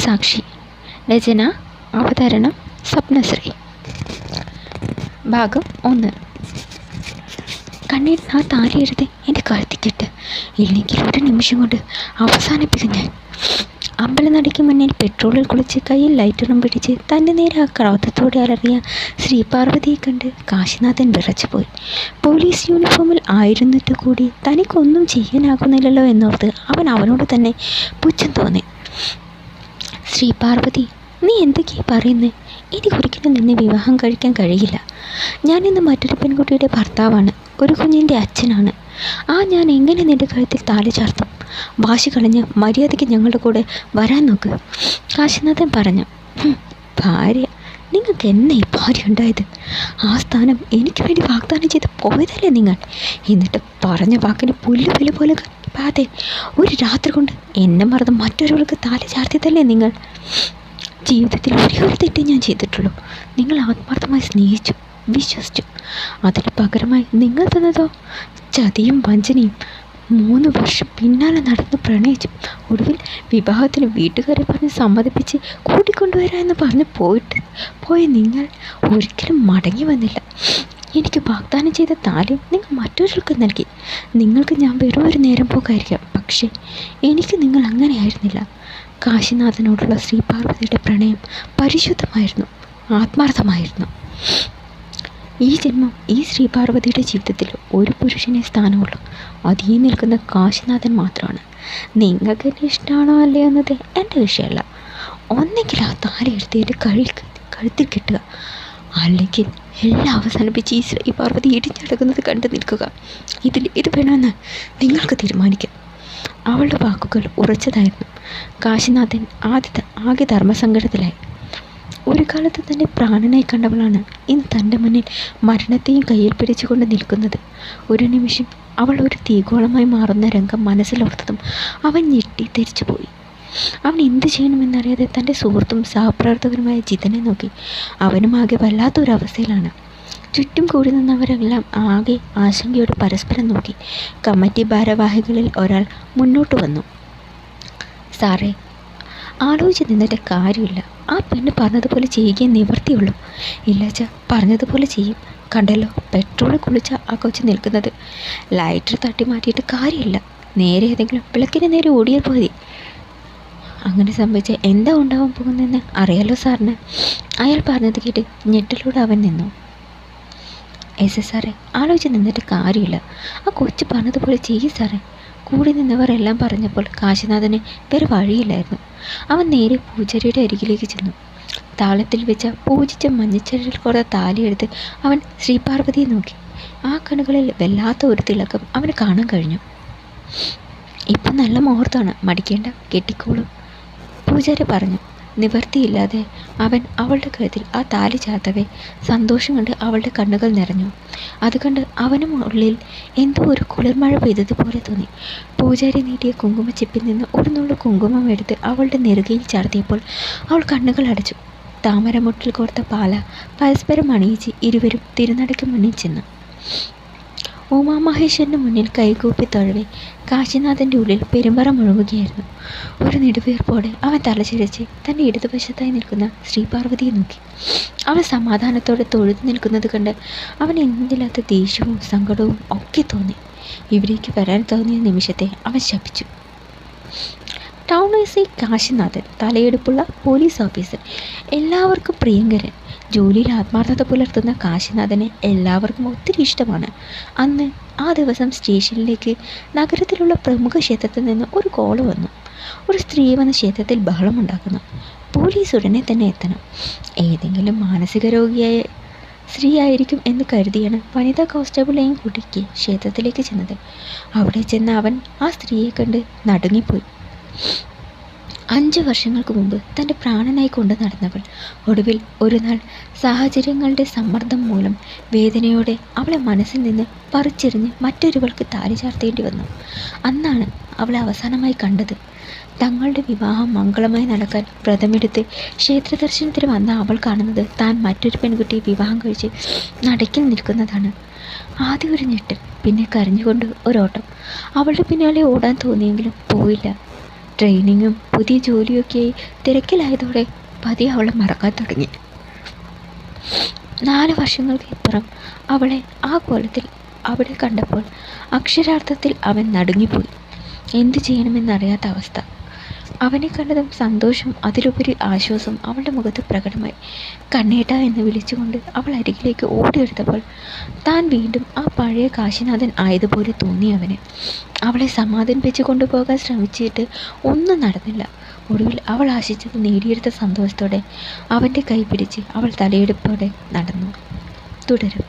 സാക്ഷി. രചന അവതരണം സ്വപ്നശ്രീ. ഭാഗം 1. കണ്ണീർ ആ താലിയെടുത്ത് എൻ്റെ കഴുത്തിക്കിട്ട് ഇല്ലെങ്കിൽ ഒരു നിമിഷം കൊണ്ട് അവസാനിപ്പിക്കും ഞാൻ. അമ്പലനടയ്ക്ക് മുന്നിൽ പെട്രോളിൽ കുളിച്ച് കയ്യിൽ ലൈറ്ററും പിടിച്ച് തൻ്റെ നേരെ ആ ക്രൗദത്തോടെ അലറിയ ശ്രീപാർവതിയെ കണ്ട് കാശിനാഥൻ വിറച്ചുപോയി. പോലീസ് യൂണിഫോമിൽ ആയിരുന്നിട്ട് കൂടി തനിക്കൊന്നും ചെയ്യാനാകുന്നില്ലല്ലോ എന്നോർത്ത് അവനോട് തന്നെ പുച്ഛം തോന്നി. ശ്രീപാർവതി, നീ എന്തൊക്കെയാണ് പറയുന്നത്? എനിക്കൊരിക്കലും നിന്നെ വിവാഹം കഴിക്കാൻ കഴിയില്ല. ഞാനിന്ന് മറ്റൊരു പെൺകുട്ടിയുടെ ഭർത്താവാണ്, ഒരു കുഞ്ഞിൻ്റെ അച്ഛനാണ്. ഞാൻ എങ്ങനെ നിൻ്റെ കഴുത്തിൽ താലി ചാർത്തും? വാശി കളഞ്ഞ് മര്യാദയ്ക്ക് ഞങ്ങളുടെ കൂടെ വരാൻ നോക്ക്, കാശിനാഥൻ പറഞ്ഞു. ഭാര്യ? നിങ്ങൾക്ക് എന്നെ ഈ ഭാര്യ ഉണ്ടായത്? ആ സ്ഥാനം എനിക്ക് വേണ്ടി വാഗ്ദാനം ചെയ്ത് പോയതല്ലേ നിങ്ങൾ? എന്നിട്ട് പറഞ്ഞ വാക്കിന് പുല്ല് പോലെ പാതെ ഒരു രാത്രി കൊണ്ട് എന്നെ മറന്ന് മറ്റൊരാൾക്ക് താലി ചാർത്തിയതല്ലേ നിങ്ങൾ? ജീവിതത്തിൽ ഒരു തെറ്റേ ഞാൻ ചെയ്തിട്ടുള്ളൂ. നിങ്ങൾ ആത്മാർത്ഥമായി സ്നേഹിച്ചു, വിശ്വസിച്ചു. അതിന് പകരമായി നിങ്ങൾ തന്നതോ ചതിയും വഞ്ചനയും. 3 വർഷം പിന്നാലെ നടന്ന് പ്രണയിച്ചു. ഒടുവിൽ വിവാഹത്തിന് വീട്ടുകാരെ പറഞ്ഞ് സമ്മതിപ്പിച്ച് കൂട്ടിക്കൊണ്ടുവരാമെന്ന് പറഞ്ഞ് പോയ നിങ്ങൾ ഒരിക്കലും മടങ്ങി വന്നില്ല. എനിക്ക് വാഗ്ദാനം ചെയ്ത താലി നിങ്ങൾ മറ്റൊരാൾക്ക് നൽകി. നിങ്ങൾക്ക് ഞാൻ വെറും ഒരു നേരം പോകായിരിക്കാം, പക്ഷേ എനിക്ക് നിങ്ങൾ അങ്ങനെയായിരുന്നില്ല. കാശിനാഥനോടുള്ള ശ്രീപാർവതിയുടെ പ്രണയം പരിശുദ്ധമായിരുന്നു, ആത്മാർത്ഥമായിരുന്നു. ഈ ജന്മം ഈ ശ്രീപാർവതിയുടെ ജീവിതത്തിൽ ഒരു പുരുഷനെ സ്ഥാനമുള്ളൂ. അതീ നിൽക്കുന്ന കാശിനാഥൻ മാത്രമാണ്. നിങ്ങൾക്ക് എന്നെ ഇഷ്ടമാണോ അല്ലേ എന്നത് എൻ്റെ വിഷയമല്ല. ഒന്നെങ്കിൽ ആ താലി എടുത്ത് എൻ്റെ കഴുത്തിൽ കിട്ടുക, അല്ലെങ്കിൽ എല്ലാം അവസാനിപ്പിച്ച് ഈ ശ്രീപാർവതി ഇടിഞ്ഞടക്കുന്നത് കണ്ടു നിൽക്കുക. ഇത് വേണമെന്ന് നിങ്ങൾക്ക് തീരുമാനിക്കാം. അവളുടെ വാക്കുകൾ ഉറച്ചതായിരുന്നു. കാശിനാഥൻ ആകെ ധർമ്മസങ്കടത്തിലായി. ഒരു കാലത്ത് തൻ്റെ പ്രാണനായി കണ്ടവളാണ് ഇന്ന് തൻ്റെ മുന്നിൽ മരണത്തെയും കയ്യിൽ പിടിച്ചുകൊണ്ട് നിൽക്കുന്നത്. ഒരു നിമിഷം അവൾ ഒരു തീഗോളമായി മാറുന്ന രംഗം മനസ്സിലോർത്തതും അവൻ ഞെട്ടിത്തെരിച്ചുപോയി. അവൻ എന്ത് ചെയ്യണമെന്നറിയാതെ തൻ്റെ സുഹൃത്തും സഹപ്രവർത്തകനുമായ ജിതനെ നോക്കി. അവനും ആകെ വല്ലാത്തൊരവസ്ഥയിലാണ്. ചുറ്റും കൂടി നിന്നവരെല്ലാം ആകെ ആശങ്കയോട് പരസ്പരം നോക്കി. കമ്മിറ്റി ഭാരവാഹികളിൽ ഒരാൾ മുന്നോട്ട് വന്നു. സാറേ, ആലോചിച്ച് നിന്നിട്ട് കാര്യമില്ല. ആ പെണ്ണ് പറഞ്ഞതുപോലെ ചെയ്യുകയും നിവർത്തിയുള്ളൂ. ഇല്ലാച്ച പറഞ്ഞതുപോലെ ചെയ്യും. കണ്ടല്ലോ, പെട്രോളിൽ കുളിച്ച ആ കൊച്ചു നിൽക്കുന്നത്. ലൈറ്റർ തട്ടി മാറ്റിയിട്ട് കാര്യമില്ല. നേരെ ഏതെങ്കിലും വിളക്കിന് നേരെ ഓടിയാൽ മതി. അങ്ങനെ സംഭവിച്ചാൽ എന്താ ഉണ്ടാവാൻ പോകുന്നതെന്ന് അറിയാലോ സാറിന്. അയാൾ പറഞ്ഞത് കേട്ട് ഞെട്ടലോടെ അവൻ നിന്നു. സാറേ, ആലോചിച്ച് നിന്നിട്ട് കാര്യമില്ല. ആ കൊച്ചു പറഞ്ഞതുപോലെ ചെയ്യും സാറേ. കൂടി നിന്നവർ എല്ലാം പറഞ്ഞപ്പോൾ കാശിനാഥന് വേറെ വഴിയില്ലായിരുന്നു. അവൻ നേരെ പൂജാരിയുടെ അരികിലേക്ക് ചെന്നു. താളത്തിൽ വെച്ച പൂജിച്ച മഞ്ഞച്ചരടിൽ കുറേ താലിയെടുത്ത് അവൻ ശ്രീപാർവതിയെ നോക്കി. ആ കണ്ണുകളിൽ വല്ലാത്ത ഒരു തിളക്കം അവന് കാണാൻ കഴിഞ്ഞു. ഇപ്പം നല്ല മുഹൂർത്തമാണ്, മടിക്കേണ്ട, കെട്ടിക്കോളും, പൂജാരി പറഞ്ഞു. നിവർത്തിയില്ലാതെ അവൻ അവളുടെ കഴുത്തിൽ ആ താലി ചാർത്തവേ സന്തോഷം കണ്ട് അവളുടെ കണ്ണുകൾ നിറഞ്ഞു. അത് കണ്ട് അവനും ഉള്ളിൽ എന്തോ ഒരു കുളിർമഴ പെയ്തതുപോലെ തോന്നി. പൂജാരി നീട്ടിയ കുങ്കുമച്ചിപ്പിൽ നിന്ന് ഒരു നുള്ളു കുങ്കുമം എടുത്ത് അവളുടെ നെറുകയിൽ ചാർത്തിയപ്പോൾ അവൾ കണ്ണുകൾ അടച്ചു. താമരമുട്ടിൽ കോർത്ത പാല പരസ്പരം അണിയിച്ച് ഇരുവരും തിരുനടയ്ക്ക് മുന്നിൽ ചെന്നു. ഉമാമഹേശ്വരന് മുന്നിൽ കൈകൂപ്പി തൊഴവേ കാശിനാഥൻ്റെ ഉള്ളിൽ പെരുമ്പറ മുഴുകുകയായിരുന്നു. ഒരു നെടുവീർപ്പോടെ അവൻ തലചരിച്ച് തൻ്റെ ഇടതുവശത്തായി നിൽക്കുന്ന ശ്രീപാർവതിയെ നോക്കി. അവൾ സമാധാനത്തോടെ തൊഴുതു നിൽക്കുന്നത് കണ്ട് അവൻ എന്തില്ലാത്ത ദേഷ്യവും സങ്കടവും ഒക്കെ തോന്നി. ഇവിടേക്ക് വരാൻ തോന്നിയ നിമിഷത്തെ അവൻ ശപിച്ചു. ടൗൺ എസ് ഐ കാശിനാഥൻ, തലയെടുപ്പുള്ള പോലീസ് ഓഫീസർ, എല്ലാവർക്കും പ്രിയങ്കരൻ. ജോലിയിൽ ആത്മാർത്ഥത പുലർത്തുന്ന കാശിനാഥനെ എല്ലാവർക്കും ഒത്തിരി ഇഷ്ടമാണ്. അന്ന് ആ ദിവസം സ്റ്റേഷനിലേക്ക് നഗരത്തിലുള്ള പ്രമുഖ ക്ഷേത്രത്തിൽ നിന്ന് ഒരു കോള് വന്നു. ഒരു സ്ത്രീ വന്ന ക്ഷേത്രത്തിൽ ബഹളമുണ്ടാക്കുന്നു. പോലീസ് ഉടനെ തന്നെ എത്തണം. ഏതെങ്കിലും മാനസിക രോഗിയായ സ്ത്രീ ആയിരിക്കും എന്ന് കരുതിയാണ് വനിതാ കോൺസ്റ്റബിളെയും കൂട്ടിക്ക് ക്ഷേത്രത്തിലേക്ക് ചെന്നത്. അവിടെ ചെന്ന് അവൻ ആ സ്ത്രീയെ കണ്ട് നടുങ്ങിപ്പോയി. 5 വർഷങ്ങൾക്ക് മുമ്പ് തൻ്റെ പ്രാണനായി കൊണ്ടു നടന്നവൾ ഒടുവിൽ ഒരു നാൾ സാഹചര്യങ്ങളുടെ സമ്മർദ്ദം മൂലം വേദനയോടെ അവളെ മനസ്സിൽ നിന്ന് പറിച്ചെറിഞ്ഞ് മറ്റൊരുവൾക്ക് താലി ചാർത്തേണ്ടി വന്നു. അന്നാണ് അവളെ അവസാനമായി കണ്ടത്. തങ്ങളുടെ വിവാഹം മംഗളമായി നടക്കാൻ വ്രതമെടുത്ത് ക്ഷേത്ര ദർശനത്തിന് വന്ന അവൾ കാണുന്നത് താൻ മറ്റൊരു പെൺകുട്ടിയെ വിവാഹം കഴിച്ച് നടക്കിൽ നിൽക്കുന്നതാണ്. ആദ്യം ഒരു ഞെട്ടൽ, പിന്നെ കരഞ്ഞുകൊണ്ട് ഒരോട്ടം. അവളുടെ പിന്നാലെ ഓടാൻ തോന്നിയെങ്കിലും പോയില്ല. ട്രെയിനിങ്ങും പുതിയ ജോലിയൊക്കെയായി തിരക്കിലായതോടെ പതിയെ അവളെ മറക്കാൻ തുടങ്ങി. 4 വർഷങ്ങൾക്ക് ഇപ്പുറം അവളെ ആ കോലത്തിൽ അവിടെ കണ്ടപ്പോൾ അക്ഷരാർത്ഥത്തിൽ അവൻ നടുങ്ങിപ്പോയി. എന്തു ചെയ്യണമെന്നറിയാത്ത അവസ്ഥ. അവനെ കണ്ടതും സന്തോഷം, അതിലുപരി ആശ്വാസം അവളുടെ മുഖത്ത് പ്രകടമായി. കണ്ണേട്ട എന്ന് വിളിച്ചുകൊണ്ട് അവൾ അരികിലേക്ക് ഓടിയെടുത്തപ്പോൾ താൻ വീണ്ടും ആ പഴയ കാശിനാഥൻ ആയതുപോലെ തോന്നി അവന്. അവളെ സമാധാനിപ്പിച്ച് കൊണ്ടുപോകാൻ ശ്രമിച്ചിട്ട് ഒന്നും നടന്നില്ല. ഒടുവിൽ അവൾ ആശിച്ചത് നേടിയെടുത്ത സന്തോഷത്തോടെ അവൻ്റെ കൈ പിടിച്ച് അവൾ തലയെടുപ്പോടെ നടന്നു. തുടരും.